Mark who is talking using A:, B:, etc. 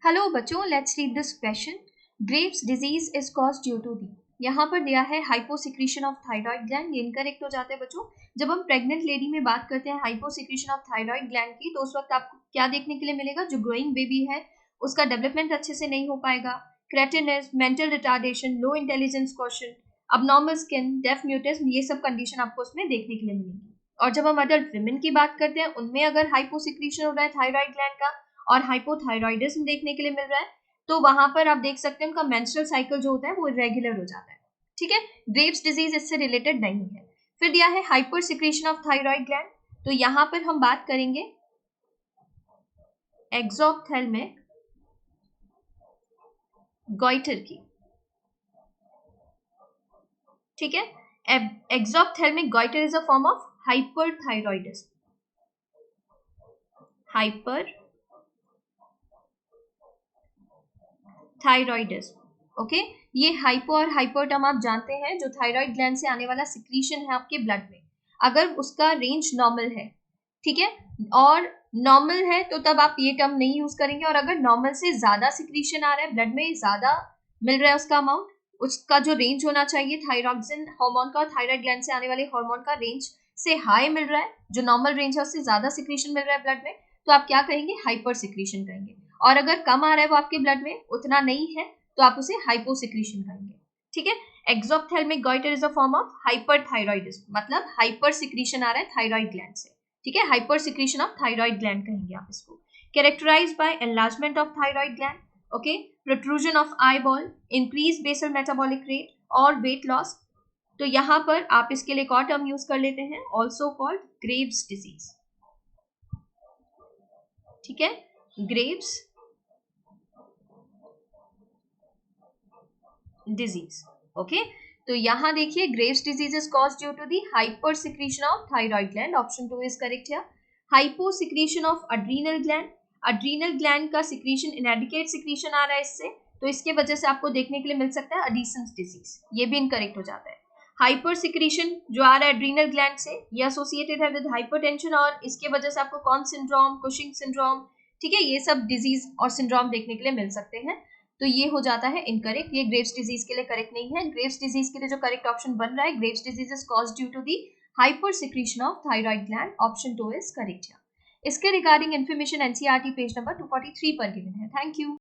A: Hello बच्चों, let's read this question. Graves disease is caused due to the. यहाँ पर दिया है हाइपोसिक्रीशन ऑफ थायराइड ग्लैंड. ये इनकरेक्ट हो जाता है बच्चों. जब हम प्रेग्नेंट लेडी में बात करते हैं हाइपोसिक्रीशन ऑफ थायराइड ग्लैंड की, तो उस वक्त आपको क्या देखने के लिए मिलेगा? जो ग्रोइंग बेबी है उसका डेवलपमेंट अच्छे से नहीं हो पाएगा. Cretinism, mental retardation, low intelligence question, abnormal skin, deaf mutism, ये सब कंडीशन आपको उसमें देखने के लिए मिलेंगी. और जब हम अडल्ट विमेन की बात करते हैं, उनमें अगर हाइपोसिक्रीशन हो रहा है थायराइड ग्लैंड का और हाइपोथायरॉइडिज्म देखने के लिए मिल रहा है, तो वहां पर आप देख सकते हैं उनका मेंस्ट्रुअल साइकिल जो होता है वो इरेगुलर हो जाता है. ठीक है, ग्रेव्स डिजीज इससे रिलेटेड नहीं है. फिर दिया है hyper secretion of thyroid gland. तो यहां पर हम बात करेंगे एक्सोप्थेल्मिक गॉइटर की. ठीक है, exophthalmic goitre is a form of hyperthyroidism. Hyper thyroidism. Okay, ये हाइपो और हाइपर टर्म आप जानते हैं, जो थायराइड ग्लैंड से आने वाला सिक्रीशन है आपके ब्लड में, अगर उसका रेंज नॉर्मल है, ठीक है, और नॉर्मल है तो तब आप ये टर्म नहीं यूज करेंगे. और अगर नॉर्मल से ज्यादा सिक्रीशन आ रहा है, ब्लड में ज्यादा मिल रहा है उसका अमाउंट, उसका जो रेंज होना चाहिए थायरॉक्सिन हार्मोन का, थायराइड ग्लैंड से आने वाले हार्मोन का रेंज से हाई मिल रहा है, जो नॉर्मल रेंज है उससे ज्यादा सिक्रीशन मिल रहा है ब्लड में, तो आप क्या कहेंगे? हाइपर सिक्रीशन कहेंगे. और अगर कम आ रहा है वो आपके ब्लड में, उतना नहीं है, तो आप उसे हाइपोसिक्रीशन कहेंगे. ठीक है, exophthalmic goitre is a form of hyperthyroidism, मतलब हाइपर सिक्रीशन आ रहा है थायराइड ग्लैंड से. ठीक है, hyper secretion of thyroid gland कहेंगे आप इसको. Characterised by enlargement of thyroid gland, okay, protrusion of eyeball, increase basal metabolic rate और वेट लॉस. तो यहां पर आप इसके लिए एक और टर्म यूज कर लेते हैं, ऑल्सो कॉल्ड ग्रेव्स डिजीज. ठीक है, ग्रेव्स डिजीज. ओके, तो यहां देखिए Graves disease is caused due to the hyper secretion of thyroid gland. Option 2 is correct है. Hypo secretion of adrenal gland. Adrenal gland का सिक्रीशन, इनएडिक्वेट सिक्रीशन आ रहा है इससे, तो इसके वजह से आपको देखने के लिए मिल सकता है अडीसन्स डिजीज. ये भी इनकरेक्ट हो जाता है. हाइपर सिक्रीशन जो आ रहा है एड्रीनल ग्लैंड से, ये एसोसिएटेड है विद हाइपरटेंशन, और इसके वजह से आपको कौन सिंड्रोम, कुशिंग सिंड्रोम, ठीक है, ये सब डिजीज और सिंड्रोम देखने के लिए मिल सकते हैं. तो ये हो जाता है इनकरेक्ट. ये ग्रेव्स डिजीज के लिए करेक्ट नहीं है. ग्रेव्स डिजीज के लिए जो करेक्ट ऑप्शन बन रहा है, Graves disease is caused due to the hyper secretion of thyroid gland. Option 2 is correct है. इसके regarding information NCERT page number 243 पर गिवन है. Thank you.